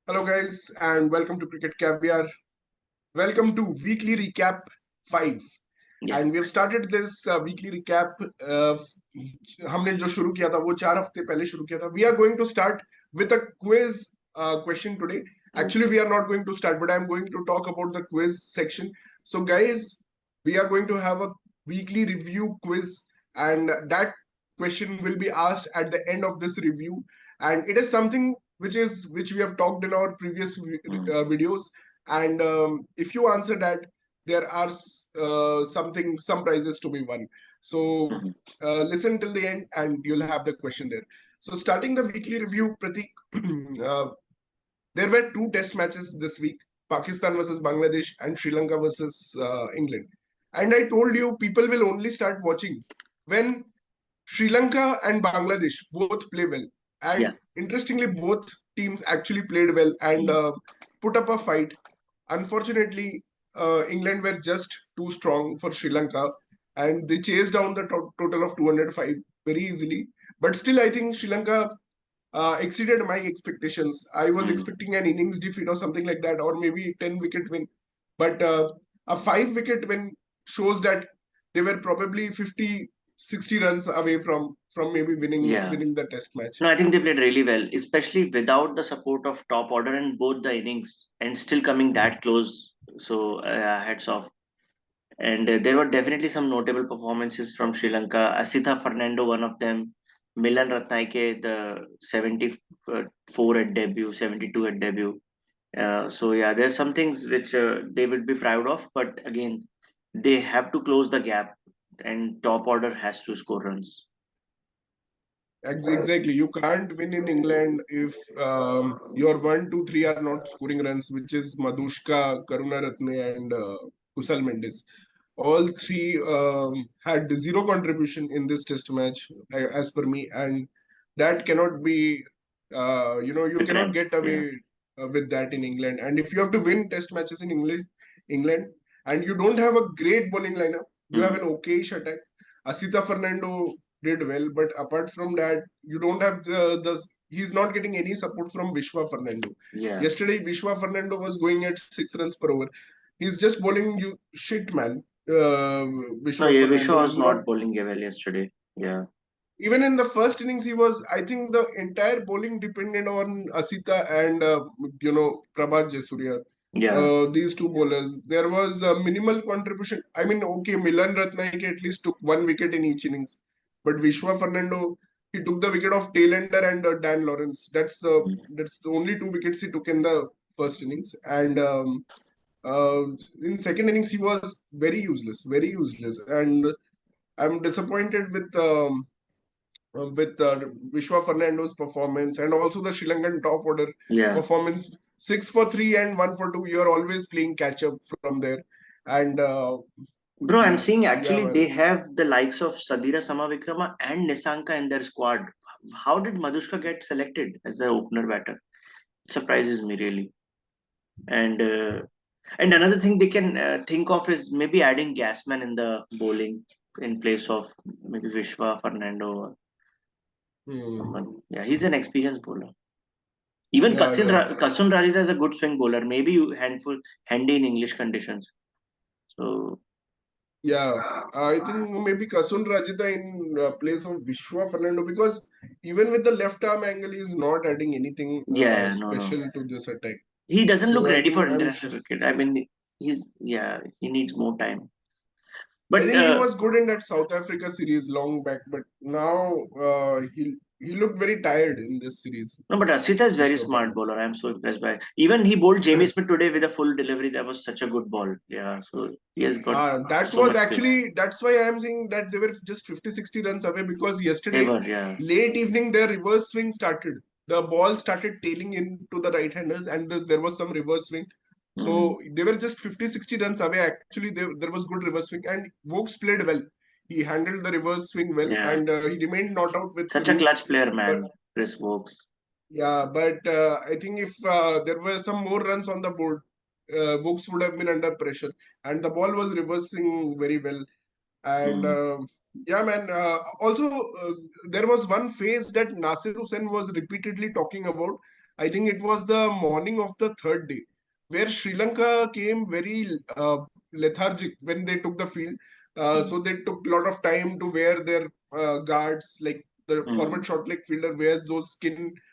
Hello, guys, and welcome to Cricket Caviar. Welcome to Weekly Recap 5. Yeah. And we have started this weekly recap. हमने जो शुरू किया था वो 4 हफ्ते पहले शुरू किया था. We are going to start with a quiz question today. Actually, we are not going to start, but I'm going to talk about the quiz section. So, guys, we are going to have a weekly review quiz, and that question will be asked at the end of this review. And it is something which we have talked in our previous videos. And if you answer that, there are some prizes to be won. So listen till the end and you'll have the question there. So starting the weekly review, Pratik, there were 2 test matches this week: Pakistan versus Bangladesh and Sri Lanka versus England. And I told you people will only start watching when Sri Lanka and Bangladesh both play well. Yeah. And interestingly, both teams actually played well and put up a fight. Unfortunately, England were just too strong for Sri Lanka, and they chased down the total of 205 very easily. But still, I think Sri Lanka exceeded my expectations. I was expecting an innings defeat or something like that, or maybe 10-wicket win. But a 5-wicket win shows that they were probably 50, 60 runs away from maybe Yeah. winning the test match. No, I think they played really well, especially without the support of top order in both the innings and still coming that close. So hats off. And there were definitely some notable performances from Sri Lanka. Asitha Fernando, one of them. Milan Ratnaike, the 74 at debut, 72 at debut. So yeah, there's some things which they would be proud of, but again, they have to close the gap, and top order has to score runs. Exactly. You can't win in England if your 1, 2, 3 are not scoring runs, which is Madushka, Karunaratne, and Kusal Mendes. All three had zero contribution in this test match, as per me, and that cannot be, you The cannot trend, get yeah. away with that in England. And if you have to win test matches in England, and you don't have a great bowling lineup, you have an okayish attack. Asita Fernando did well, but apart from that, you don't have the he's not getting any support from Vishwa Fernando. Yeah. Yesterday, Vishwa Fernando was going at 6 runs per over. He's just bowling you shit, man. No, Vishwa yeah, Vishwa Fernando was is not. not bowling well yesterday. Yeah. Even in the first innings, he was. I think the entire bowling depended on Asita and Prabhat Jasuria. Yeah. These two bowlers. There was a minimal contribution. I mean, okay, Milan Ratnaike at least took 1 wicket in each innings, but Vishwa Fernando, he took the wicket of Taylender and Dan Lawrence. That's the only 2 wickets he took in the first innings. And uh, in second innings, he was very useless. And I'm disappointed with Vishwa Fernando's performance and also the Sri Lankan top order Yeah. performance. 6 for 3 and 1 for 2. You're always playing catch up from there. And Bro, I'm seeing yeah, actually they man. have the likes of Sadira Samavikrama and Nisanka in their squad. How did Madhushka get selected as the opener batter? It surprises me really. And and another thing they can think of is maybe adding Gasman in the bowling in place of maybe Vishwa Fernando or Hmm. someone. Yeah, he's an experienced bowler. Even Yeah, yeah. Kasun Rajita is a good swing bowler. Maybe handy in English conditions. So Yeah, I think maybe Kasun Rajita in place of Vishwa Fernando, because even with the left arm angle, he is not adding anything yeah, no, no. special to this attack. He doesn't look So I ready think for international cricket. I mean, he needs more time. I But think he was good in that South Africa series long back, but now he looked very tired in this series. no, but Asita is very Vishwa smart Fernando. bowler. I'm so impressed by. Even he bowled Jamie Smith today with a full delivery. That was such a good ball. Yeah, so he has got That so was much skill. actually, that's why I am saying that they were just 50, 60 runs away, because They yesterday, were, yeah. late evening, their reverse swing started. The ball started tailing into the right-handers, and there was some reverse swing. Mm. So they were just 50, 60 runs away. Actually, there was good reverse swing, and Vokes played well. He handled the reverse swing well, Yeah, and he remained not out with such a Root. clutch player, But man. Chris Wokes. yeah, but I think if there were some more runs on the board, Vokes would have been under pressure, and the ball was reversing very well. And Mm. yeah, man. Also, there was one phase that Nasir Hussain was repeatedly talking about. I think it was the morning of the third day, where Sri Lanka came very lethargic when they took the field. So they took a lot of time to wear their guards, like the forward short leg fielder wears those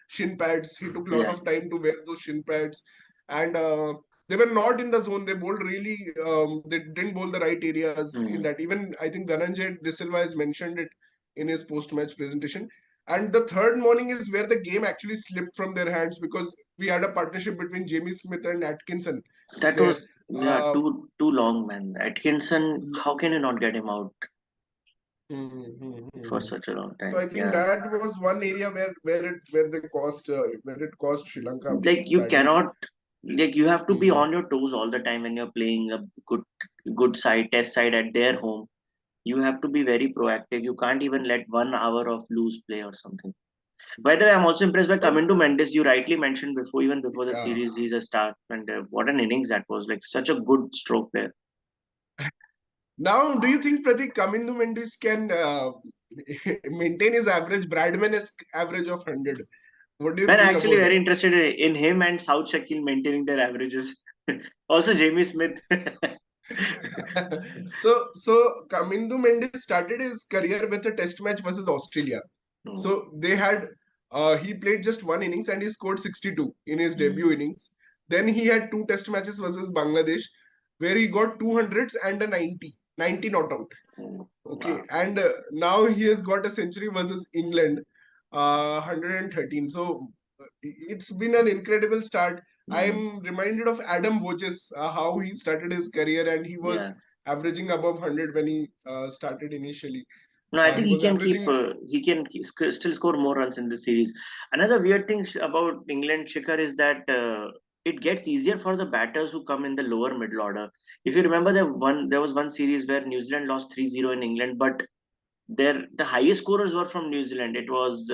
shin pads. He took a lot Yeah. of time to wear those shin pads, and they were not in the zone. They bowled really. They didn't bowl the right areas in that. Even I think Dhananjay De Silva has mentioned it in his post-match presentation. And the third morning is where the game actually slipped from their hands because we had a partnership between Jamie Smith and Atkinson That there. was too long, man. Atkinson, how can you not get him out for such a long So time? I think that was one area where it cost Sri Lanka Like you badly. cannot, like you have to be on your toes all the time when you're playing a good side, test side at their home. You have to be very proactive. You can't even let 1 hour of loose play or something. By the way, I'm also impressed by Kamindu Mendes. You rightly mentioned before, even before the Yeah. series, he's a star. And what an innings that was! Like such a good stroke player. Now, do you think Pratik Kamindu Mendis can maintain his average, Bradman-esque average of 100? What do you Man, think actually about very that? interested in him and South Shakil maintaining their averages. Also, Jamie Smith. So Kamindu Mendis started his career with a test match versus Australia. So they had he played just one innings and he scored 62 in his debut innings. Then he had two test matches versus Bangladesh where he got 200s and a 90 not out. Okay, Wow. and now he has got a century versus England, 113. So it's been an incredible start. I'm reminded of Adam Voges, how he started his career, and he was Yeah. averaging above 100 when he started initially. No, I think He he was can keep. averaging, Still score more runs in the series. Another weird thing about England, Shikhar, is that it gets easier for the batters who come in the lower middle order. If you remember, there was one series where New Zealand lost 3-0 in England, but the highest scorers were from New Zealand. It was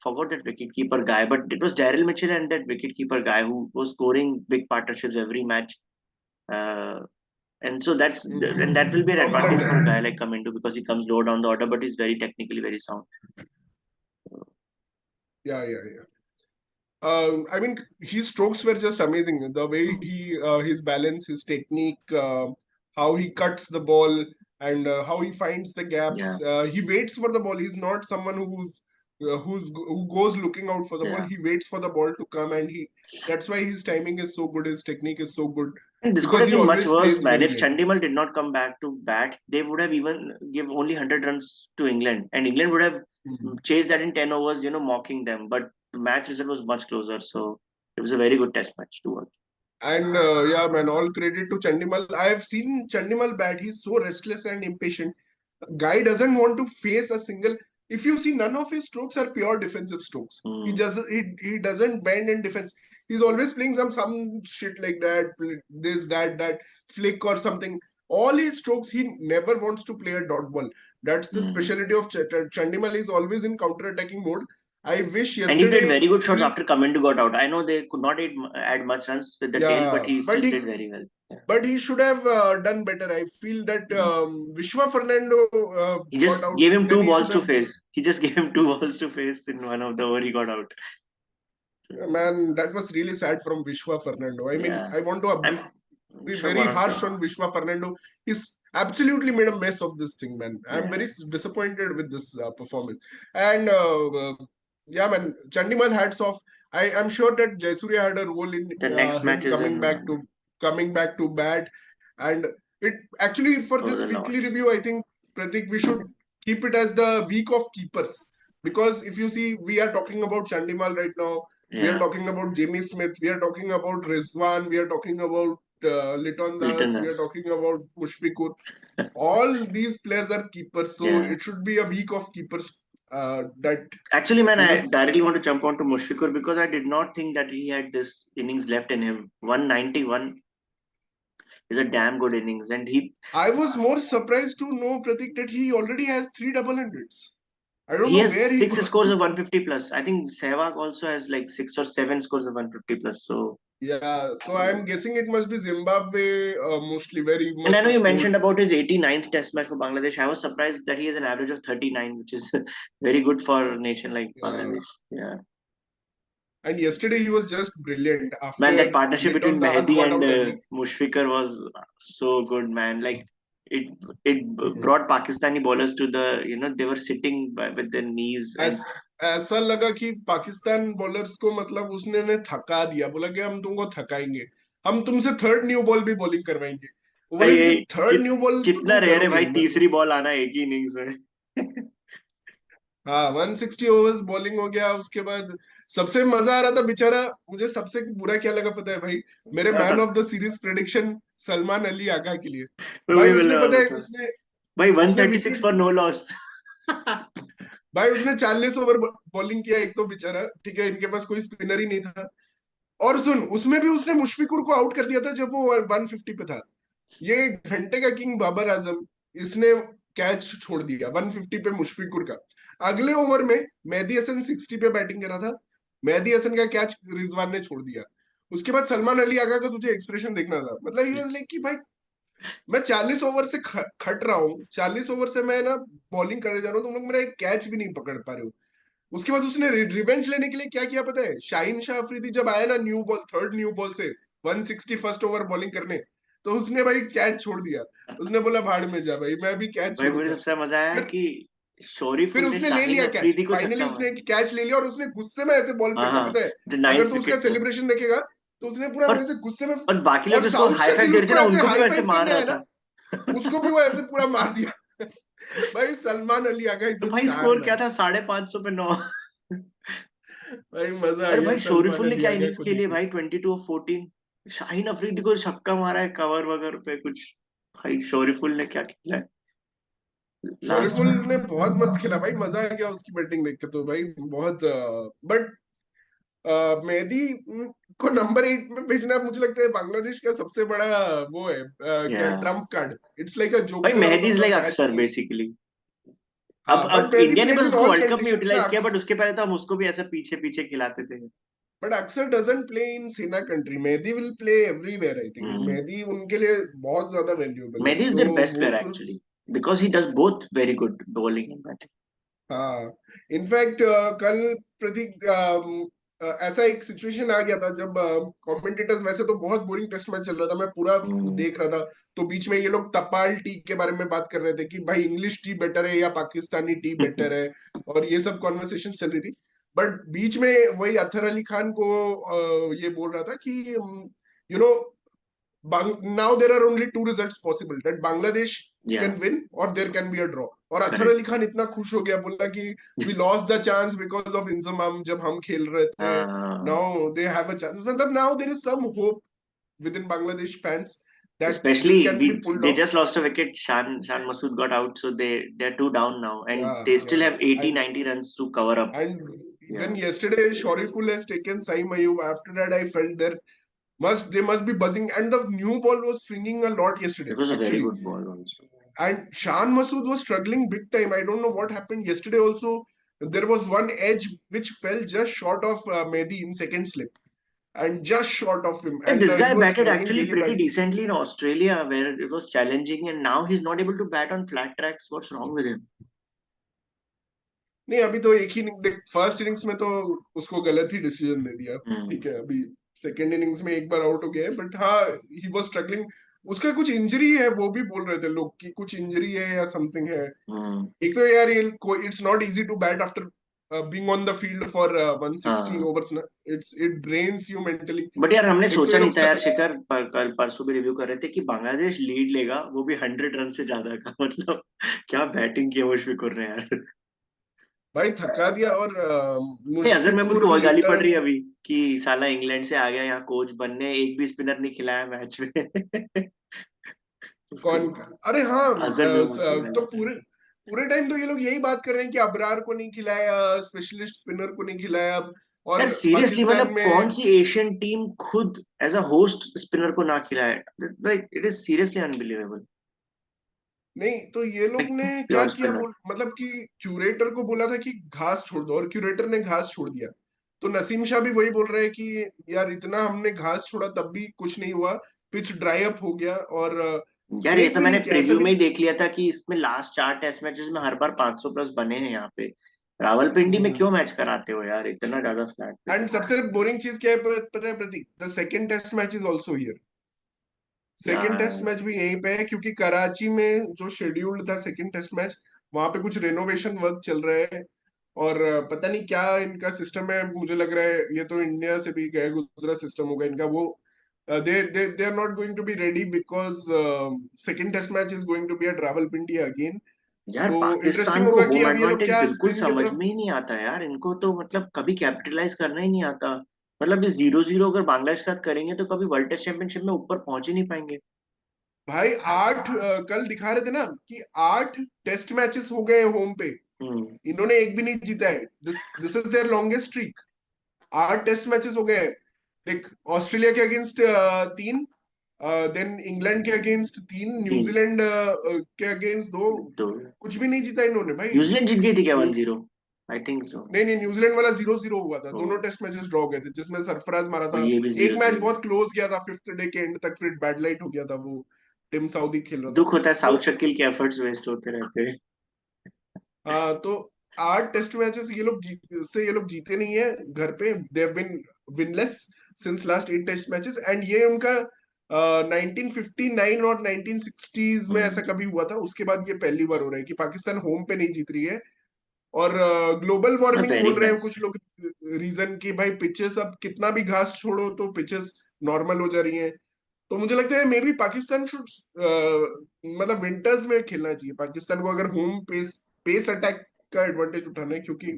forgot that wicketkeeper guy, but it was Daryl Mitchell and that wicketkeeper guy who was scoring big partnerships every match. Uh, and so that will be an Tom advantage for a Blunder. guy like Kamindu because he comes low down the order, but he's very technically very sound. Yeah. I mean, his strokes were just amazing. The way his balance, his technique, how he cuts the ball, and how he finds the Yeah, gaps. He waits for the ball. He's not someone who goes looking out for the ball. yeah. He waits for the ball to come, and he. That's why his timing is so good. His technique is so good And this could because have he been much always worse, plays man. very If late. Chandimal did not come back to bat, they would have even give only 100 runs to England, and England would have Mhm. chased that in 10 overs, mocking them. But the match result was much closer, so it was a very good test match to watch. And yeah, man, all credit to Chandimal. I have seen Chandimal bat. He's so restless and impatient. Guy doesn't want to face a single. If you see, none of his strokes are pure defensive strokes. Mm. He doesn't bend in defense. He's always playing some shit like that, this that flick or something. All his strokes, he never wants to play a dot ball. That's the Mm. specialty of Chandimal. Is always in counter attacking mode. I wish And he played yesterday very good shots he after Kamindu got out. I know they could not add much runs with the tail, but yeah, he still played very well. Yeah. but he should have done better. I feel that Mm. Vishwa Fernando He got just out. gave him Then two he should balls to have given. face. He just gave him two balls to face in one of the over he got out. Man, that was really sad from Vishwa Fernando. I mean, Yeah. I want to I'm be sure very one of harsh them. on Vishwa Fernando. He's absolutely made a mess of this thing, man. I'm Yeah. very disappointed with this performance. And yeah, man, Chandimal hats off. I'm sure that Jaisuriya had a role in The next match him is coming back to bat. And it actually for over this the weekly Lords. review, I think Pratik, we should keep it as the week of keepers. Because if you see, we are talking about Chandimal right now. We are Yeah. talking about Jamie Smith. We are talking about Rizwan. We are talking about Liton Das. Little We are us. talking about Mushfiqur. All these players are keepers, so Yeah. it should be a week of keepers. That Actually, man, you I know, directly want to jump on to Mushfiqur because I did not think that he had this innings left in him. 191 is a damn good innings, and I was more surprised to know Pratik that he already has three double hundreds. I don't he know has where he six got. scores of 150 plus. I think Sehwag also has like 6 or 7 scores of 150 plus. So, Yeah, so I'm guessing it must be Zimbabwe mostly where he and I must know have you scored. mentioned about his 89th Test match for Bangladesh. I was surprised that he has an average of 39, which is very good for a nation like Yeah. Bangladesh. Yeah. and yesterday he was just brilliant Man, after that partnership mid between of the us Mehdi got and out early. Mushfiqur was so good, man. Like it Mhm. brought Pakistani bowlers to the, they were sitting with their knees and ऐस, ऐसा लगा कि Pakistan bowlers को मतलब उसने ने थका दिया, बोला कि हम तुमको थकाएंगे, हम तुमसे थर्ड न्यू बॉल भी बॉलिंग करवाएंगे। वो भाई बोले कि थर्ड न्यू बॉल तो कितना तुम रेयर है करोगे भाई, मतलब। तीसरी बॉल आना एक ही इनिंग्स में। हाँ 160 ओवर्स बॉलिंग हो गया उसके बाद। सबसे मजा आ रहा था बेचारा, मुझे सबसे बुरा क्या लगा पता है भाई, मेरे man of the series prediction Salman Ali Agha के लिए। मैं भाई वही बोल उसने रहा पता है, था उसने भाई, उसने 136 विकेट, फॉर नो लॉस। भाई उसने 40 ओवर बॉलिंग किया एक तो बेचारा, ठीक है इनके पास कोई स्पिनर ही नहीं था। और सुन उसमें भी उसने मुशफिकुर को आउट कर दिया था जब वो 150 पे था। ये घंटे का किंग बाबर आजम, इसने कैच छोड़ दिया 150 पे मुशफिकुर का। अगले ओवर में मेहदी हसन 60 पे बैटिंग कर रहा था, मेहदी हसन का कैच रिजवान ने छोड़ दिया। उसके बाद सलमान अली आगा का तुझे एक्सप्रेशन देखना था, मतलब ही वाज लाइक कि भाई मैं 40 ओवर से खट रहा हूँ, 40 ओवर से मैं ना बॉलिंग करने जा रहा हूँ, तुम लोग मेरा एक कैच भी नहीं पकड़ पा रहे हो। उसके बाद उसने रिवेंज लेने के लिए क्या किया पता है, शाहीन शाह अफरीदी जब आया ना new ball, third new ball से 160 फर्स्ट ओवर बॉलिंग करने, तो उसने भाई कैच छोड़ दिया। उसने बोला भाड़ में जा भाई, मैं भी कैच भाई मुझे छोड़ूंगा। सबसे मजा आया फिर कि शोरी फिर फुल ने उसने ले शाहीन लिया कैच, अफरीदी को फाइनली छक्का उसने मारा। कैच ले लिया और उसने गुस्से में ऐसे बॉल हाँ फेंका हाँ, पता है। जो अगर नाइन्थ तो उसका विकेट था। सेलिब्रेशन देखेगा तो उसने पूरा और ऐसे गुस्से में, और बाकी लोग और जिसको साउथ हाई फाइव शकील दे रहे थे उसको ना, ऐसे उनको भी हाई वैसे फाइव मार करने रहा आया ना, था। उसको भी वो ऐसे पूरा मार दिया। भाई सलमान अली आगा इज तो अ भाई स्टार स्कोर क्या मैन। था, 550 पे 9। भाई मजा आ अरे गया भाई सलमान शोरीफुल ने अली क्या आगा इनिंग्स को खेली देख है के। भाई, 22 और 14। शाहीन अफरीदी को छक्का मारा है कवर वगर पे कुछ। भाई शोरीफुल ने क्या खेला है लास्ट शोरीफुल में। ने बहुत मस्त खेला भाई, मजा आ गया उसकी बैटिंग देख के तो भाई बहुत। बट मेहदी को नंबर 8 में भेजना मुझे लगता है बांग्लादेश का सबसे बड़ा वो है, क्या या trump card, it's like a भाई joker out Mehdi of is the like match अक्सर कि। बेसिकली। हाँ अब बट मेहदी इंडिया ने प्लेज बस इन उसको ऑल वर्ल्ड कप में कंडीशंस ना। यूटिलाइज किया, बट उसके पहले तो हम उसको भी ऐसे पीछे पीछे खिलाते थे। बट अक्सर doesn't play in SENA country, Mehdi will play everywhere, I think hmm. Mehdi उनके लिए बहुत ज्यादा वैल्यूएबल है मेहदी इज तो। देयर बेस्ट वो प्लेयर तो actually, because he does both very good bowling and batting. हाँ इनफैक्ट कल प्रतीक ऐसा एक सिचुएशन आ गया था जब कमेंटेटर्स, वैसे तो बहुत बोरिंग टेस्ट मैच चल रहा था, मैं पूरा हम्म। देख रहा था, तो बीच में ये लोग तपाल टी के बारे में बात कर रहे थे कि भाई इंग्लिश टी बेटर है या पाकिस्तानी टी बेटर है, और ये सब कॉन्वर्सेशन चल रही थी। बट बीच में वही अतर अली खान को ये बोल रहा था कि you know now there are only two results possible, that Bangladesh या can win or there can be a draw। और अथर करेक्ट। अली खान इतना खुश हो गया, बोला कि we lost the chance because of Inzamam जब हम खेल रहे थे, now they have a chance, मतलब now there is some hope within Bangladesh fans that this Especially can be pulled they off। just lost a wicket. Shan Masood got out, so they're two down now, and Yeah, they still yeah, have 80 and 90 runs to cover up. and Yeah, when yesterday Shoriful has taken Saim Ayub, after that I felt there they must be buzzing, and the new ball was swinging a lot yesterday it was a very actually. good ball also. And Shan Masood was struggling big time. I don't know what happened yesterday. Also, there was one edge which fell just short of Mehdi in second slip, and just short of him, And and this he guy was batted struggling actually really pretty badly. decently in Australia, where it was challenging, and now he's not able to bat on flat tracks. What's wrong with him? नहीं अभी तो एक ही देख, first innings में तो उसको गलत ही decision दे दिया, Hmm. ठीक है। अभी सेकेंड इनिंग्स में एक बार आउट हो गया है, बट हाँ ही वाज स्ट्रगलिंग। उसका कुछ इंजरी है, वो भी बोल रहे थे लोग कि कुछ इंजरी है या समथिंग है। Hmm. एक तो यार ये it's not easy to bat after being on the field for 160 हाँ, ओवर्स ना, it drains you mentally. But यार हमने एक तो सोचा ये नहीं लोग था यार शिखर, कल परसों भी रिव्यू कर रहे थे कि बांग्लादेश लीड लेगा, वो भी 100 रन से ज्यादा का। मतलब क्या बैटिंग की है मुशफिकुर ने यार। भाई थका दिया। और नहीं, अजहर महमूद को मुशफिकुर बहुत गाली पड़ रही है लिटन। अभी कि साला इंग्लैंड से आ गया यहाँ कोच बनने, एक भी स्पिनर नहीं खिलाया मैच में। उसको कौन? अरे हाँ अजहर महमूद को गाली तो पड़ पूरे पूरे टाइम तो ये लोग यही बात कर रहे हैं कि अबरार को नहीं खिलाया, स्पेशलिस्ट स्पिनर को नहीं खिलाया। यार और सीरियसली, पाकिस्तान मतलब कौन में सी एशियन टीम खुद एज अ होस्ट स्पिनर को ना खिलाए? Like it is seriously unbelievable. नहीं, तो ये लोग ने क्या प्योर किया स्पिनर। मतलब कि क्यूरेटर को बोला था कि घास छोड़ दो, और क्यूरेटर ने घास छोड़ दिया। तो नसीम शाह भी वही बोल रहे हैं कि यार इतना हमने घास छोड़ा तब भी कुछ नहीं हुआ, पिच ड्राई अप हो गया, और यार ये ब्रेक तो भी मैंने नहीं किया, ऐसा प्रीव्यू में नहीं। ही देख लिया था कि इसमें लास्ट 4 टेस्ट मैचेस में हर बार 500 प्लस बने हैं यहाँ पे। रावलपिंडी में क्यों मैच कराते हो यार, इतना ज्यादा फ्लैट पिच एंड है। सबसे बोरिंग चीज क्या है पता है Prateek? The second test match is also here. Second test यार मैच भी यहीं पे है, क्योंकि कराची में जो शेड्यूल्ड था सेकंड टेस्ट मैच, वहां पे कुछ रेनोवेशन वर्क चल रहा है। और पता नहीं क्या इनका सिस्टम है, मुझे लग रहा है ये तो इंडिया से भी गया गुजरा सिस्टम होगा इनका। वो they they they are not going to be ready, because second test match is going to be at Rawalpindi again. यार तो इंटरेस्टिंग पाकिस्तान को होगा कि होम अब ये लोग एडवांटेज क्या बिल्कुल स्पिन की समझ तरफ। में ही नहीं आता यार इनको तो, मतलब कभी कैपिटलाइज करना ही नहीं आता। मतलब ये 0-0 अगर बांग्लादेश के साथ करेंगे तो कभी वर्ल्ड टेस्ट चैंपियनशिप में ऊपर पहुंच ही नहीं पाएंगे। भाई आठ कल दिखा रहे थे ना कि 8 टेस्ट मैचेस हो गए होम पे, हम्म। इन्होंने एक भी नहीं जीता है। This this is their longest streak. 8 test matches हो गए हैं। देख, ऑस्ट्रेलिया के अगेंस्ट 3, देन इंग्लैंड के अगेंस्ट 3, तीन। न्यूजीलैंड के अगेंस्ट 2। तो कुछ भी नहीं जीता इन्होंने भाई। न्यूजीलैंड जीत गई थी क्या न्यू 1-0? I think so. नहीं नहीं, न्यूजीलैंड वाला 0-0 हुआ था। ओ, दोनों टेस्ट मैचेस ड्रॉ गए थे, जिसमें सरफराज मारा और था। ये भी एक जीरो मैच जीरो बहुत क्लोज गया था, फिफ्थ डे के एंड तक, फिर बैड लाइट हो गया था वो। टिम साउदी खेल रहा था। दुख होता है, तो साउथ शकील के एफर्ट्स वेस्ट होते रहते हैं। हाँ, तो 8 टेस्ट मैचेस ये लोग जीते नहीं है घर पे। They have been winless since last 8 test matches, and ये उनका 1959 और 1960s में ऐसा हम्म। कभी हुआ था। उसके बाद ये पहली बार हो रहा है कि पाकिस्तान होम पे नहीं जीत रही है। और ग्लोबल वार्मिंग वेरी बोल रहे हैं नाइस। कुछ लोग, रीजन कि भाई पिचेस, अब कितना भी घास छोड़ो तो पिचेस नॉर्मल हो जा रही हैं। तो मुझे लगता है मे बी पाकिस्तान शुड, मतलब विंटर्स में खेलना चाहिए पाकिस्तान को, अगर होम पेस पेस अटैक का एडवांटेज उठाना है, क्योंकि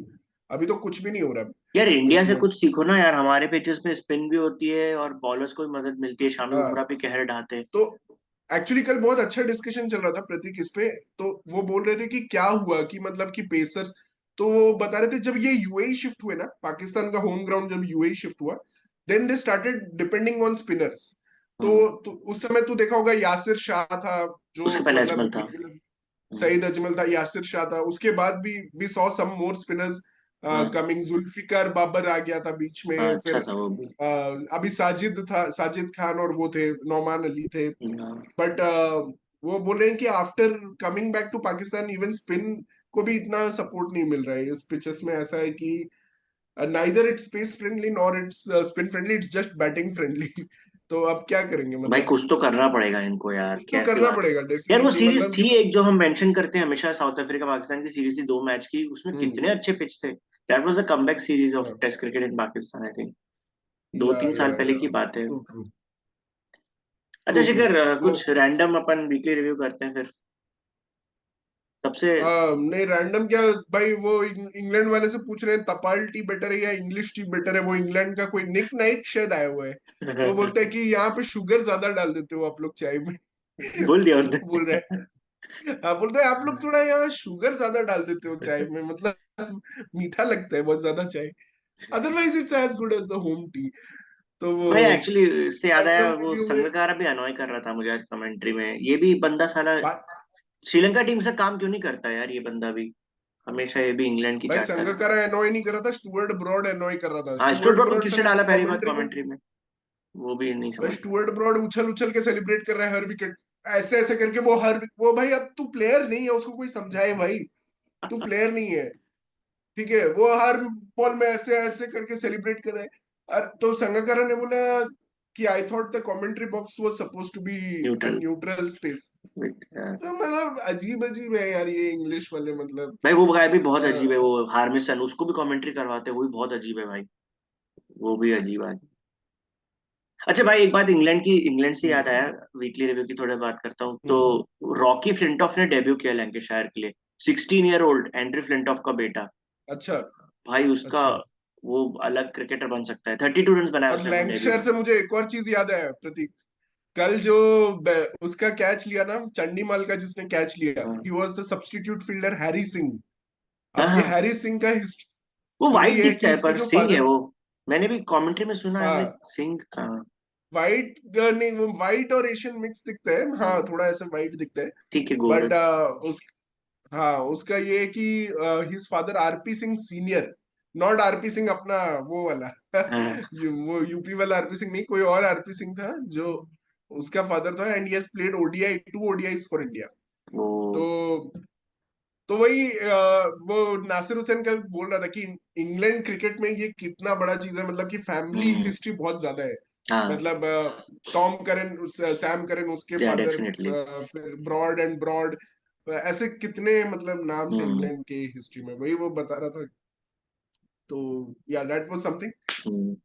अभी तो कुछ भी नहीं हो रहा यार इंडिया पिच से में। कुछ सीखो ना यार, हमारे पिचेस में स्पिन भी होती है और बॉलर्स को भी मदद मिलती है, शामी हाँ, बुमराह भी कहर ढाते हैं। तो एक्चुअली कल बहुत अच्छा डिस्कशन चल रहा था प्रतीक इस पे। तो वो बोल रहे थे कि क्या हुआ कि मतलब कि पेसर्स, तो वो बता रहे थे जब ये यूएई शिफ्ट हुए ना, पाकिस्तान का होम ग्राउंड जब यूएई शिफ्ट हुआ, then they started depending on spinners. Hmm. तो उस समय तू देखा होगा यासिर शाह था, जो उसके पहले अजमल मतलब था। बिल्कुल, हम्म। सईद अजमल था, यासिर शाह था। उसके बाद भी we saw some more spinners हाँ। कमिंग। जुल्फिकार बाबर आ गया था बीच हाँ, में, अच्छा फिर था वो भी। अभी साजिद था, साजिद खान, और वो थे नौमान अली थे। हाँ। बट वो बोल रहे हैं कि after coming back to Pakistan, even spin को भी इतना सपोर्ट नहीं मिल रहा है इस पिचेस में। ऐसा है कि neither it's space friendly nor it's spin friendly, it's just batting friendly. तो अब क्या करेंगे भाई मतलब? कुछ तो करना पड़ेगा इनको यार, कुछ तो कैसी करना बात। पड़ेगा यार वो डेफिनेटली, सीरीज मतलब थी एक जो हम मेंशन करते हैं हमेशा, साउथ अफ्रीका पाकिस्तान की सीरीज थी 2 मैच की, उसमें हम्म, कितने अच्छे पिच थे। That was the comeback series of हाँ, test cricket in Pakistan, I think दो या तीन या साल पहले या की बात है। ट्रू ट्रू अच्छा ट्रू ट्रू। शिखर, तो कुछ रैंडम अपन वीकली रिव्यू करते हैं फिर। सबसे। नहीं रैंडम क्या भाई, वो इंग्लैंड वाले से पूछ रहे हैं तपाल टी बेटर है या इंग्लिश टी बेटर है। वो इंग्लैंड का कोई निक नाइट शायद आया हुआ है। वो बोलता है कि यहाँ पे शुगर ज्यादा डाल देते हो आप लोग चाय में। बोल दिया वो बोल रहे उसने। हैं, हाँ, बोलते हैं आप लोग थोड़ा यहाँ शुगर ज्यादा डाल देते हो चाय में, मतलब मीठा लगता है बहुत ज्यादा चाय। Otherwise it's as good as the home tea. तो वो भाई एक्चुअली इससे याद आया, रैंडम वो रिव्यू में संगकारा भी अनॉय कर रहा था मुझे आज कमेंट्री में। ये भी बंदा साला श्रीलंका टीम से काम क्यों नहीं करता यार, ये बंदा भी हमेशा ये भी इंग्लैंड की भाई चाटता रहता संगकारा एनॉय नहीं कर रहा था, स्टुअर्ट ब्रॉड एनॉय कर रहा था। है। हाँ, स्टुअर्ट स्टुअर्ट को ब्रॉड किसने साला डाला पहली बार कमेंट्री में, कमेंट्री में, वो भी नहीं भाई समझ में। स्टुअर्ट ब्रॉड उछल उछल के सेलिब्रेट कर रहा है हर विकेट, ऐसे ऐसे करके। वो भाई अब तू प्लेयर नहीं है, उसको कोई समझाए भाई, तू प्लेयर नहीं है। ठीक है, वो हर बॉल में ऐसे ऐसे करके सेलिब्रेट कर रहा है। तो संगकारा ने बोला कि I thought the commentary box was suppose to be a neutral. Neutral space. तो मतलब अजीब अजीब है यार ये इंग्लिश वाले, मतलब भाई वो गाय भी बहुत इतना। अजीब है, वो हार्मिसन, उसको भी कमेंट्री करवाते हैं, वो भी बहुत अजीब है भाई। वो भी अजीब है। अच्छा भाई, एक बात इंग्लैंड से याद हम्म, आया, वीकली रिव्यू की थोड़ी बात करता हूँ तो। हम्म, रॉकी फ्लिंटॉफ ने डेब्यू किया लैंकेशायर के लिए। 16 ईयर ओल्ड एंड्री फ्लिंटॉफ का बेटा। अच्छा भाई उसका, अच्छा। वो अलग क्रिकेटर बन सकता है। 32 रन बनाया और उसने अपने डेब्यू लैंकशायर में। से मुझे एक और चीज याद आया प्रतीक। कल जो उसका कैच लिया ना चंडीमाल का, जिसने कैच लिया, हाँ। He was the substitute fielder Harry Singh. हाँ, अब ये हाँ। हैरी सिंह का वो स्टोरी वाइट ये है दिखता कि है इसके पर जो सिंह है फादर, वो। मैंने भी कमेंट्री में सुना है मैं, हाँ सिंह का। वाइट, नहीं वो वाइट और एशियन मिक्स दिखता है, हाँ हाँ, थोड़ा ऐसा वाइट दिखता है। ठीक है, गोरे। बट उस हाँ उसका ये है कि his father RP Singh senior, not RP Singh अपना वो वाला। हाँ। वो यूपी वाला आरपी सिंह नहीं, कोई और आरपी सिंह था जो उसका फादर था। And he has played ODI 2 ODIs for India. वो तो तो वही वो नासिर हुसैन कल बोल रहा था कि इंग्लैंड क्रिकेट में ये कितना बड़ा चीज है, मतलब कि फैमिली हम्म। हिस्ट्री बहुत ज्यादा है। हाँ। मतलब टॉम करन, सैम करन उसके या फादर, डेफिनेटली। फिर ब्रॉड एंड ब्रॉड, ऐसे कितने मतलब नाम से हम्म। इंग्लैंड के हिस्ट्री में, वही वो बता रहा था। तो या दैट वाज समथिंग। हम्म।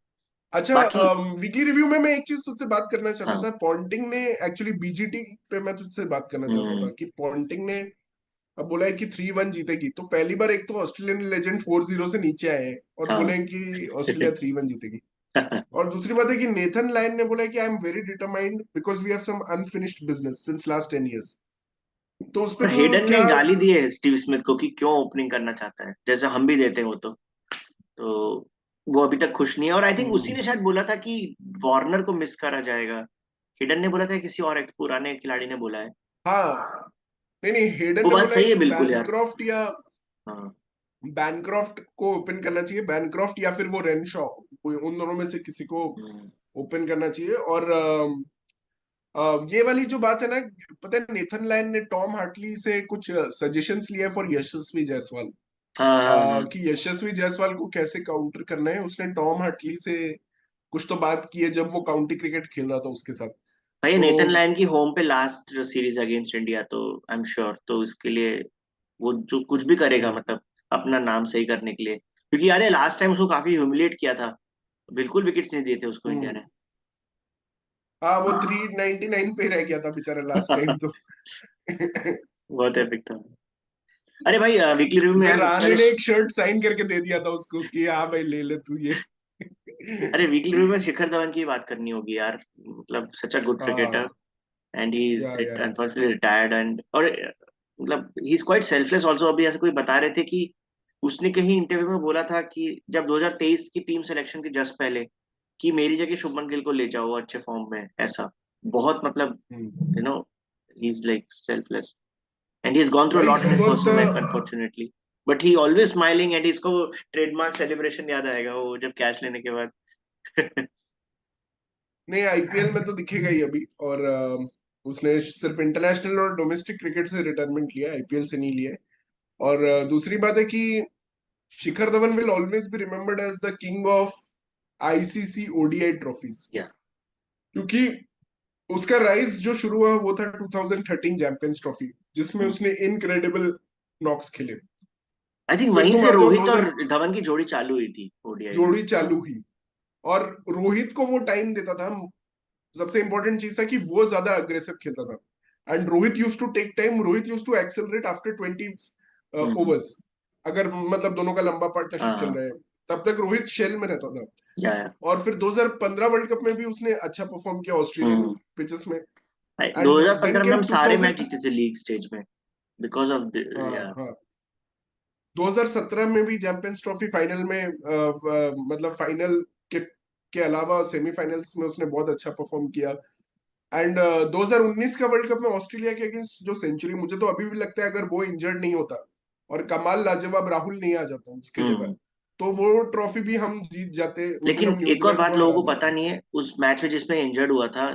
अच्छा, बाकी। वीकली रिव्यू में मैं एक चीज तुझसे बात करना चाहता हाँ। था। पॉन्टिंग ने एक्चुअली बीजीटी पे मैं तुझसे बात करना चाहता था हम्म। कि पॉन्टिंग ने अब बोला है कि 3-1 जीतेगी। तो पहली बार एक तो ऑस्ट्रेलियन लेजेंड 4-0 से नीचे आए हैं और बोले हाँ। हैं कि ऑस्ट्रेलिया 3-1 जीतेगी। और दूसरी बात है कि नेथन लायन ने बोला है कि I am very determined because we have some unfinished business since last 10 years। तो उस पे और तो हेडन ने क्या? गाली दी है स्टीव स्मिथ को कि क्यों ओपनिंग करना चाहता है, जैसे हम भी देते हैं वो तो वो अभी तक खुश नहीं है। और आई थिंक उसी हम्म, ने शायद बोला था कि वार्नर को मिस करा जाएगा। हिडन ने बोला था, किसी और एक पुराने खिलाड़ी ने बोला है। हाँ, नहीं नहीं, हेडन वो ने बात बोला है सही है कि बिल्कुल यार। बैनक्रॉफ्ट या हाँ। बैनक्रॉफ्ट को ओपन करना चाहिए, बैनक्रॉफ्ट या फिर वो रेनशॉ, उन दोनों में से किसी को हम्म। ओपन करना चाहिए। और ये वाली जो बात है ना, पता है नेथन लायन ने टॉम हार्टली से कुछ सजेशंस लिए फॉर यशस्वी जायसवाल, हाँ। हाँ। हाँ। कि यशस्वी जायसवाल को कैसे काउंटर करना है। उसने टॉम हार्टली से कुछ तो बात की है जब वो काउंटी क्रिकेट खेल रहा था उसके साथ। भाई तो नेथन लायन की होम पे लास्ट सीरीज अगेंस्ट इंडिया, तो आई एम श्योर तो इसके लिए वो जो कुछ भी करेगा, हम्म, मतलब अपना नाम सही करने के लिए। क्योंकि यार लास्ट टाइम उसको काफी ह्यूमिलेट किया था, बिल्कुल विकेट्स नहीं दिए थे उसको इंडिया हम्म, ने। हाँ वो 399 पे रह गया था बेचारा लास्ट टाइम तो। बहुत एपिक था। अरे भाई वीकली रिव्यू में जरा यार राणे मैंने, ने एक शर्ट साइन करके दे दिया था उसको कि हाँ भाई ले ले तू ये। अरे वीकली रिव्यू में शिखर धवन की बात करनी होगी यार। मतलब सच अ गुड क्रिकेटर, हाँ, एंड ही इज या अनफॉर्चुनेटली रिटायर्ड। एंड और मतलब he is quite selfless also. अभी ऐसे कोई बता रहे थे कि उसने कहीं इंटरव्यू में बोला था कि जब 2023 की टीम सिलेक्शन के जस्ट पहले, कि मेरी जगह शुभमन गिल को ले जाओ, वो अच्छे फॉर्म में ऐसा। बहुत मतलब hmm, you know he is like selfless, and he has gone through a भाई lot in he his was personal the, life unfortunately. But he always smiling, and इसको ट्रेडमार्क सेलिब्रेशन याद आएगा वो जब कैच लेने के बाद। नहीं आईपीएल में तो दिखेगा ही अभी। और उसने सिर्फ इंटरनेशनल और डोमेस्टिक क्रिकेट से रिटायरमेंट लिया, आईपीएल से नहीं लिया है। और दूसरी बात है कि Shikhar Dhawan will always be remembered as the king of ICC ODI trophies, या क्योंकि उसका राइज जो शुरू हुआ वो था 2013 चैंपियंस ट्रॉफी, जिसमें उसने इनक्रेडिबल नॉक्स खेले। आई थिंक फिर वहीं तुम से आ जाओ रोहित और 2000, धवन की जोड़ी चालू हुई थी ओडीआई में। जोड़ी चालू हुई। और रोहित को वो टाइम देता था। सबसे इंपॉर्टेंट चीज था कि वो ज्यादा अग्रेसिव खेलता था, and Rohit use to take time, Rohit use to accelerate after 20 hmm. Overs. अगर मतलब दोनों का लंबा पार्टनरशिप चल हाँ। रहा है, तब तक रोहित शेल में रहता था। या। और फिर 2015 वर्ल्ड कप में भी उसने अच्छा परफॉर्म किया ऑस्ट्रेलियन हम्म। पिचेस में। दो एंड हजार देन पंद्रह में हम केम सारे 2000, मैच जीते थे लीग स्टेज में, बिकॉज ऑफ हाँ या। हाँ, 2017 में भी चैंपियंस ट्रॉफी फाइनल में मतलब फाइनल के अलावा सेमीफाइनल्स में उसने बहुत अच्छा परफॉर्म किया। एंड 2019 का वर्ल्ड कप में ऑस्ट्रेलिया के अगेंस्ट जो सेंचुरी, मुझे तो अभी भी लगता है अगर वो इंजर्ड नहीं होता और कमाल लाजवाब राहुल नहीं आ जाता उसके जगह, हम्म। तो वो ट्रॉफी भी हम जीत जाते। उस दिन लेकिन हम एक और न्यूजीलैंड बात को हरा लोगों को पता देते। नहीं है, उस मैच में जिसमें इंजर्ड हुआ था,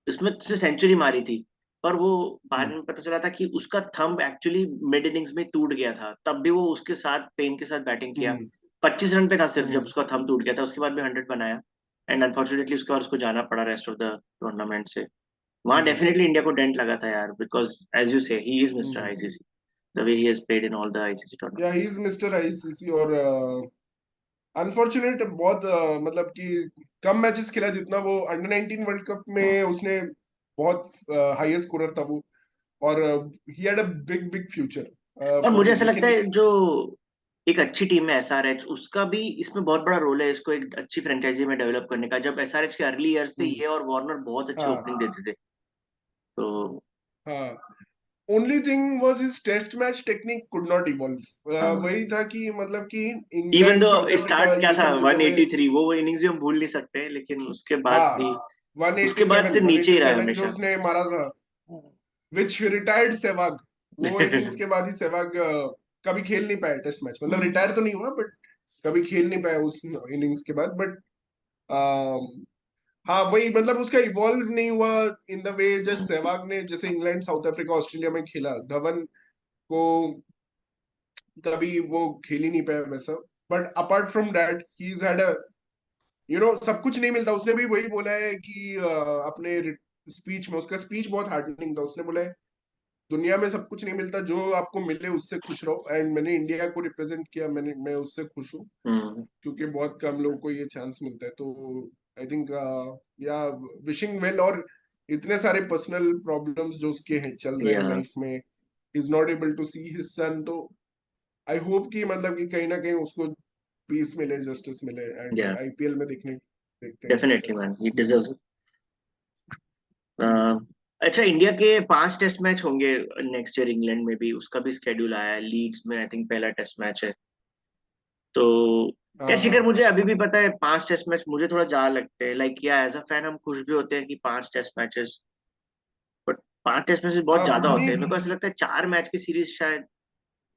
उसमें से सेंचुरी मारी थी, पर वो बाद हम्म, में पता चला था कि उसका थंब एक्चुअली मिड इनिंग्स में टूट गया था। तब भी वो उसके साथ पेन के साथ बैटिंग किया। हम्म, 25 रन पे था सिर्फ जब हम्म, उसका थंब टूट गया था, उसके बाद भी 100 बनाया। एंड अनफॉर्चुनेटली उसके बाद उसको जाना पड़ा रेस्ट ऑफ द टूर्नामेंट से। वहां हम्म, डेफिनेटली इंडिया को डेंट लगा था यार, because as you say he is mister hmm. ICC, the way he has played in all the ICC या tournament. He is mister ICC. और unfortunate बहुत मतलब कि कम मैचेस खेला जितना वो अंडर 19 वर्ल्ड कप में उसने, बहुत हाईएस्ट स्कोरर था वो। और he had a big big future और फॉर मुझे मी, ऐसा लगता लेकिन है जो एक अच्छी टीम है एसआरएच, उसका भी इसमें बहुत बड़ा रोल है, इसको एक अच्छी फ्रेंचाइजी में डेवलप करने का। जब एसआरएच के अर्ली ईयर्स थे, हम्म, ये और वार्नर बहुत अच्छे हाँ ओपनिंग देते थे। तो हाँ, only thing was his test match technique could not evolve. हाँ, वही था कि मतलब कि इवन इंग्लैंड दो साउथ अफ्रीका स्टार्ट क्या ये था सब जगहों में, 183, वो इनिंग्स भी हम भूल नहीं सकते, लेकिन उसके बाद भी, हाँ, उसके बाद 187 से नीचे ही रहा है 187 जो हमेशा। उसने मारा था, विच रिटायर्ड सहवाग। वो इनिंग्स के बाद ही सहवाग कभी खेल नहीं पाया टेस्ट मैच, मतलब हम्म। रिटायर तो नहीं हुआ बट कभी खेल नहीं पाया उस इनिंग्स के बाद। बट हाँ वही, मतलब उसका इवॉल्व नहीं हुआ इन द वे जैसे सहवाग ने, जैसे इंग्लैंड साउथ अफ्रीका ऑस्ट्रेलिया में खेला। धवन को कभी वो खेल ही नहीं पाया वैसा। But apart from that he is had a सब कुछ नहीं मिलता। उसने भी वही बोला है कि अपने स्पीच में, उसका स्पीच बहुत हार्टनिंग था। उसने बोला है दुनिया में सब कुछ नहीं मिलता, जो आपको मिले उससे खुश रहो। एंड मैंने इंडिया को रिप्रेजेंट किया, मैं उससे खुश हूँ, हम्म। क्योंकि बहुत कम लोगों को ये चांस मिलता है। तो आई थिंक या विशिंग वेल। और इतने सारे पर्सनल प्रॉब्लम्स जो उसके हैं चल रहे हैं या लाइफ में, is not able to see his son. तो आई होप कि मतलब कि कहीं ना कहीं उसको पीस मिले, जस्टिस मिले, एंड या आईपीएल में देखते हैं। Definitely man, he deserves it. Hmm. अच्छा, इंडिया के 5 टेस्ट मैच होंगे नेक्स्ट ईयर इंग्लैंड में भी, उसका भी स्केड्यूल आया है। लीड्स में आई थिंक पहला टेस्ट मैच है। तो यार शिखर, हाँ मुझे अभी भी पता है 5 टेस्ट मैच मुझे थोड़ा ज्यादा लगते हैं। लाइक या एज अ फैन हम खुश भी होते हैं कि 5 test matches, but 5 test matches बहुत ज्यादा होते हैं। मेरे को नहीं ऐसा लगता है 4 मैच की सीरीज शायद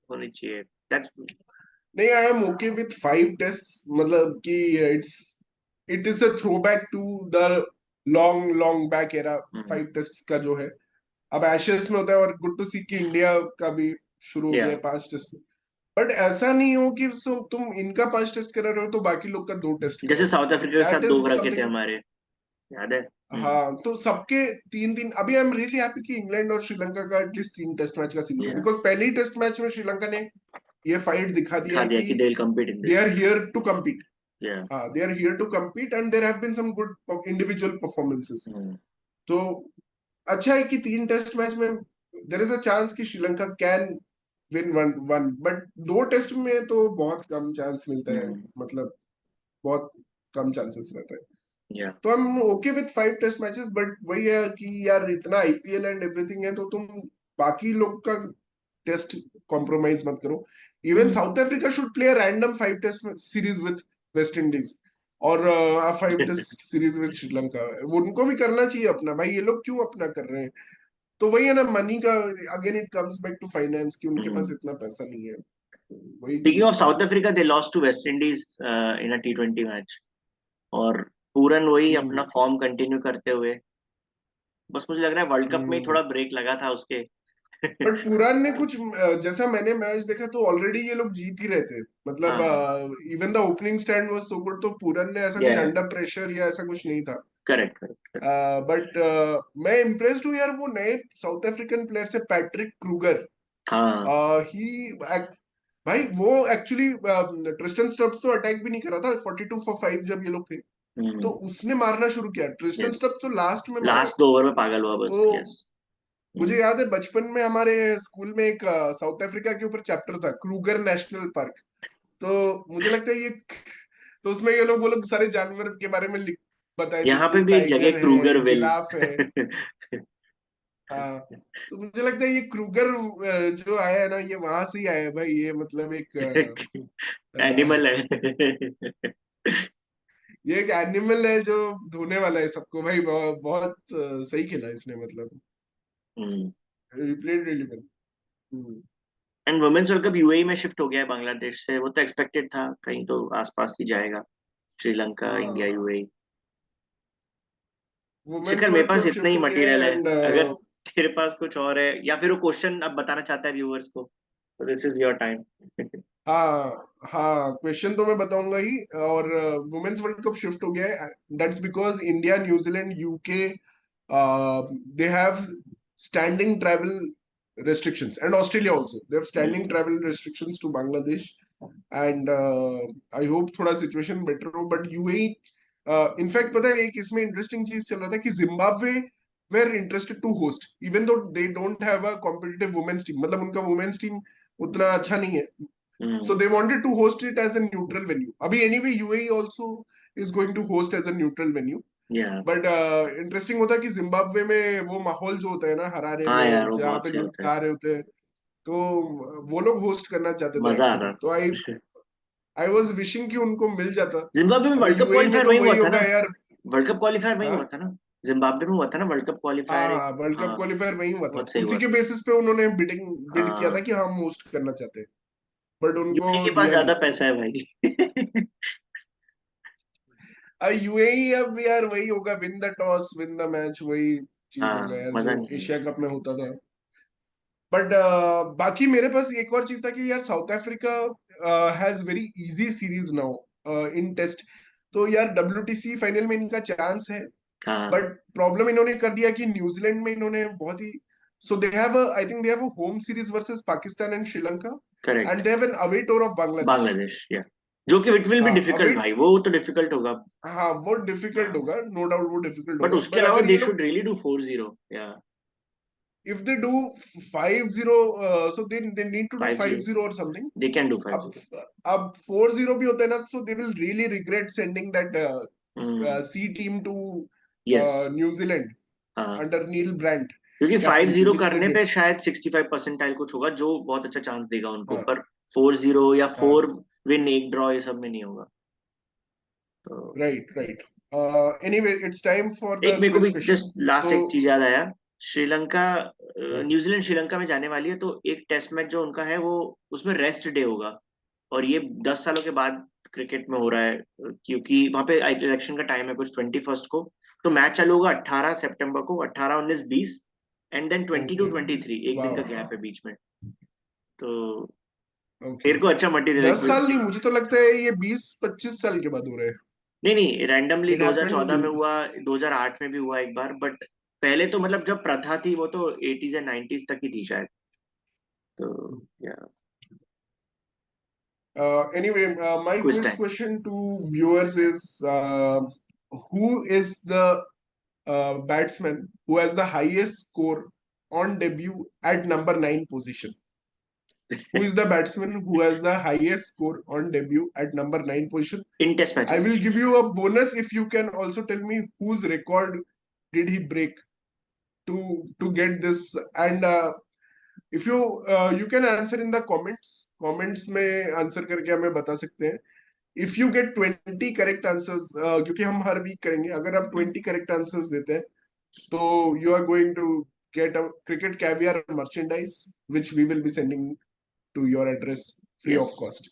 होनी चाहिए। दैट्स नहीं, I am okay with 5 test. मतलब कि it's it is a throw back to the long long back era. 5 test का जो है अब एशेस में होता है, और गुड टू सी कि इंडिया का भी शुरू हो या गया है 5 टेस्ट में। बट ऐसा नहीं हो कि तुम इनका 5 टेस्ट करा रहे हो तो बाकी लोग का 2 टेस्ट जैसे कराओ। साउथ अफ्रीका के दैट साथ 2 इज रखे थे समथिंग। हमारे, याद है? हाँ, तो सबके 3-3। अभी आई एम रियली हैप्पी कि इंग्लैंड और श्रीलंका का एटलीस्ट 3 टेस्ट मैच का सीरीज है, या बिकॉज पहले ही टेस्ट मैच में श्रीलंका ने ये फाइट दिखा दिया दिखा है दिया कि कि they will compete in they this. Are here to compete. या They are here to compete, and there have been some good individual performances. तो अच्छा है कि 3 टेस्ट मैच में देर इज अ चांस कि Sri Lanka can win one. But 2 test में तो बहुत कम चांस मिलता है। मतलब बहुत कम चांसेस रहता है। या तो I am okay with 5 test matches. But वही है कि यार इतना आईपीएल एंड एवरीथिंग है, तो तुम बाकी लोग का टेस्ट कॉम्प्रोमाइज मत करो। Even South Africa should play a random 5 test series with West Indies, और 5 टेस्ट सीरीज विथ श्रीलंका। वो उनको भी करना चाहिए अपना। भाई ये लोग क्यों अपना कर रहे हैं? तो वही है ना, मनी का। Again it comes back to finance, कि उनके पास इतना पैसा नहीं है। वही स्पीकिंग ऑफ दिक्कत है। South Africa, they lost to West Indies in a T20 match. और पूरन वही अपना हम्म। फॉर्म कंटिन्यू करते हुए, बस मुझे लग रहा है वर्ल्ड कप में ही हम्म। थोड़ा ब्रेक लगा था उसके। बट पुरान ने कुछ जैसा मैंने मैच देखा तो ऑलरेडी ये लोग जीत ही रहे थे। मतलब हाँ, even the opening stand was so good. तो पुरान ने ऐसा कुछ या अंडर प्रेशर या ऐसा कुछ नहीं था। Correct correct. बट मैं इम्प्रेस्ड हूँ यार वो नए साउथ अफ्रीकन प्लेयर से, पैट्रिक क्रूगर। हाँ। ही भाई वो एक्चुअली ट्रिस्टन स्टब्स तो अटैक भी नहीं करा था 42 for 5 जब ये लोग थे। तो उसने मारना शुरू किया। ट्रिस्टन यस, स्टब्स तो लास्ट में मारा। लास्ट 2 ओवर में पागल हुआ बस। तो यस। मुझे याद है बचपन में हमारे स्कूल में एक साउथ अफ्रीका के ऊपर चैप्टर था, क्रूगर नेशनल पार्क। तो मुझे लगता है ये तो उसमें ये लोग वो लोग सारे जानवर के बारे में लिख बताए थे यहाँ पे कि भी एक जगह टाइगर है, क्रूगरविल। जिराफ है। हाँ, तो मुझे लगता है ये क्रूगर जो आया है ना, ये वहां से ही आया है भाई। ये मतलब एक एनिमल अ, है। ये एक एनिमल है जो धोने वाला है सबको भाई। बहुत, बहुत सही खेला इसने। मतलब played really well. And women's world cup UAE में शिफ्ट हो गया है बांग्लादेश से। वो तो एक्सपेक्टेड था, कहीं तो आसपास ही जाएगा। श्रीलंका, इंडिया, हाँ, यूएई। शिखर, वुमेन्स मेरे वर्ल्ड पास कप इतना शिफ्ट ही हो गया मटेरियल है। है। एंड अगर तेरे पास कुछ और है या फिर वो क्वेश्चन अब बताना चाहता है व्यूअर्स को, तो दिस इज योर टाइम। हाँ हाँ, क्वेश्चन तो मैं बताऊंगा ही। और वुमेन्स वर्ल्ड कप शिफ्ट हो गया है। That's because India, New Zealand, UK, they have standing travel restrictions, and Australia also they have standing travel restrictions to Bangladesh. And I hope थोड़ा सिचुएशन बेटर हो। बट यूएई, इनफैक्ट पता है एक इसमें interesting चीज चल रहा था कि Zimbabwe were interested to host, even though they don't have a competitive women's team. मतलब उनका वुमेन्स टीम उतना अच्छा नहीं है। So they wanted to host it as a neutral venue. अभी anyway UAE also is going to host as a neutral venue. या but interesting होता है कि जिम्बाब्वे में वो माहौल जो होता है ना हरारे हाँ यार, में, वो जहाँ बहुत पे सही लोग होता है। गा रहे होते हैं, तो वो लोग होस्ट करना चाहते थे मजा एक्चुअली। आता। तो आई आई वाज विशिंग कि उनको मिल जाता। जिम्बाब्वे में अभी वर्ल्ड कप यूएई में क्वालिफायर तो वही हुआ वही था होगा ना? यार। वर्ल्ड कप क्वालिफायर वही हुआ हाँ था ना? जिम्बाब्वे में हुआ था ना वर्ल्ड कप हाँ क्वालिफायर एक। हाँ, वर्ल्ड कप हाँ, क्वालिफायर वही हुआ था। बहुत सही उसी हुआ के था। बेसिस पे उन्होंने बिड किया था हाँ, कि हम होस्ट करना चाहते हैं। बट उनको यूके के पास दिया नहीं। ज्यादा पैसा है भाई। यूएई अब यार वही होगा, win the toss win the match, वही चीज होगा हाँ, यार मजा जो नहीं है। एशिया कप में होता था। बट बाकी मेरे पास एक और चीज था कि यार South Africa has very easy series now in test, तो यार WTC फाइनल में इनका चांस है, हाँ बट प्रॉब्लम इन्होंने कर दिया कि न्यूजीलैंड में इन्होंने बहुत ही, so they have I think they have a home series versus Pakistan and Sri Lanka, correct, and they have an away tour of Bangladesh. Bangladesh या, जो कि इट विल बी हाँ अवे, डिफिकल्ट भाई, वो तो डिफिकल्ट होगा। हाँ वो डिफिकल्ट हाँ, होगा, नो डाउट वो डिफिकल्ट बट होगा, उसके बट अलावा अगर दे ये लोग शुड रियली डू 4-0 या if they do 5-0, so they need to do 5-0, 5-0 or something. They can do अब 5-0। अब 4-0 भी होता है ना, so they will really regret sending that hmm, C team to yes, New Zealand हाँ, under Neil Brandt क्योंकि captaincy, 5-0 which they करने पे did. शायद 65 परसेंटाइल कुछ होगा, जो बहुत अच्छा चांस देगा उनको, हाँ पर 4-0 या हाँ 4 विन 1 ड्रॉ ये सब में नहीं होगा। तो right right. Anyway, it's time for एक the मेरे को भी quiz question. जस्ट लास्ट तो एक चीज याद आया, श्रीलंका, हम्म, न्यूजीलैंड श्रीलंका में जाने वाली है, तो एक टेस्ट मैच जो उनका है वो, उसमें रेस्ट डे होगा, और ये 10 सालों के बाद क्रिकेट में हो रहा है, क्योंकि वहां पे इलेक्शन का टाइम है कुछ 21 को, तो मैच चालू होगा 18 सितंबर को, 18, 19, 20, एंड देन 22, 23, एक दिन वाह, का गैप है बीच में। तो ओके। तेरे को अच्छा मटेरियल है 10 साल क्विज। नहीं, मुझे तो लगता है ये 20-25 साल के बाद हो रहे हैं। नहीं नहीं, रैंडमली इट हैपेंड, 2014 में हुआ, 2008 में भी हुआ एक बार, बट पहले तो मतलब जब प्रथा थी वो तो 80s या 90s तक ही थी शायद। तो या, anyway, my quiz quiz time. question to viewers is, who is the batsman who has the highest score on debut at number 9 position? Who is the batsman who has the highest score on debut at number 9 position? In test I matches. will give you a bonus if you can also tell me whose record did he break to get this. And if you can answer in the comments में answer करके हमें बता सकते हैं। If you get 20 correct answers, क्योंकि हम हर week करेंगे, अगर आप 20 करेक्ट आंसर्स देते हैं तो you are going to get a cricket caviar merchandise which we will be sending to your address free yes. Off cost.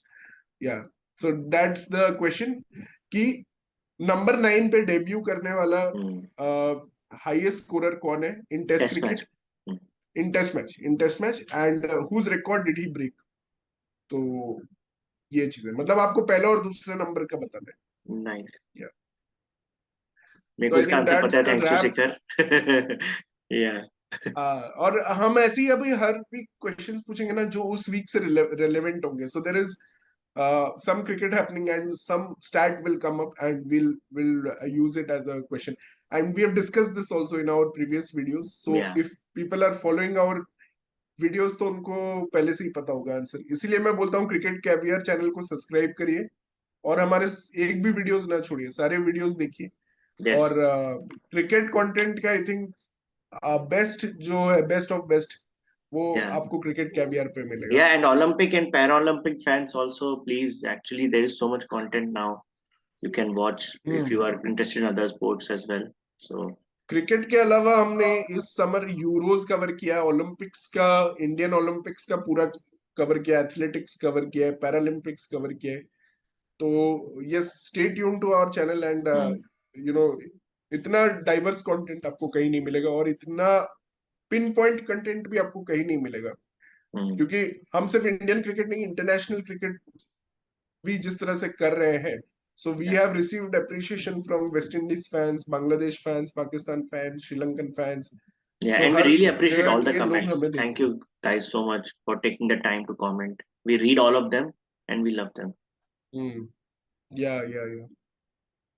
या, सो दैट्स द क्वेश्चन कि नंबर 9 पे डेब्यू करने वाला हाईएस्ट स्कोरर कौन है in test test match. Cricket, in test match and whose record did he break? तो ये चीजें, मतलब आपको पहला और दूसरे नंबर का बताना नाइस, है। मेरे तो को आई इसका थिंक आंसर पता दैट्स है, द थैंक्स टू रैप। शिखर। या, और हम ऐसे ही अभी हर वीक क्वेश्चंस पूछेंगे ना जो उस वीक से रिलेवेंट होंगे, so there is some cricket happening and some stat will come up and we'll use it as a question, and we have discussed this also in our previous videos, so या, if people are following our videos तो उनको पहले से ही पता होगा answer, इसीलिए मैं बोलता हूँ क्रिकेट कैवियर चैनल को सब्सक्राइब करिए और हमारे एक भी वीडियोस ना छोड़िए, सारे वीडियोस देखिए। यस, और क्रिकेट कंटेंट का आई थिंक बेस्ट जो है, बेस्ट ऑफ बेस्ट, वो या, आपको क्रिकेट कैवियर पे मिलेगा। yeah, and Olympic and Paralympic fans also, please, actually there is so much content now you can watch if you hmm, are interested in other sports as well, so cricket के अलावा हमने इस summer euros cover किया, Olympics का, Indian Olympics का पूरा cover किया, athletics cover किया है, पैरालंपिक्स कवर किया है। तो yes, stay tune to our channel and hmm, you know इतना डाइवर्स कंटेंट आपको कहीं नहीं मिलेगा, और इतना पिन पॉइंट कंटेंट भी आपको कहीं नहीं मिलेगा, hmm, क्योंकि हम सिर्फ इंडियन क्रिकेट नहीं, इंटरनेशनल क्रिकेट भी जिस तरह से कर रहे हैं, so we yeah, have received appreciation from West Indies fans, Bangladesh fans, Pakistan fans, Sri Lankan fans. yeah, तो and we हर really appreciate जगह all the के लोग comments. हमें Thank देखते हैं। you guys so much for taking the time to comment. We read all of them and we love them. Hmm, yeah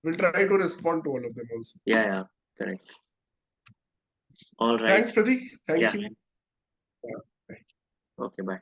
will try to respond to all of them also. Yeah, yeah, correct. All right. Thanks Prateek, Yeah, thank you. okay, bye.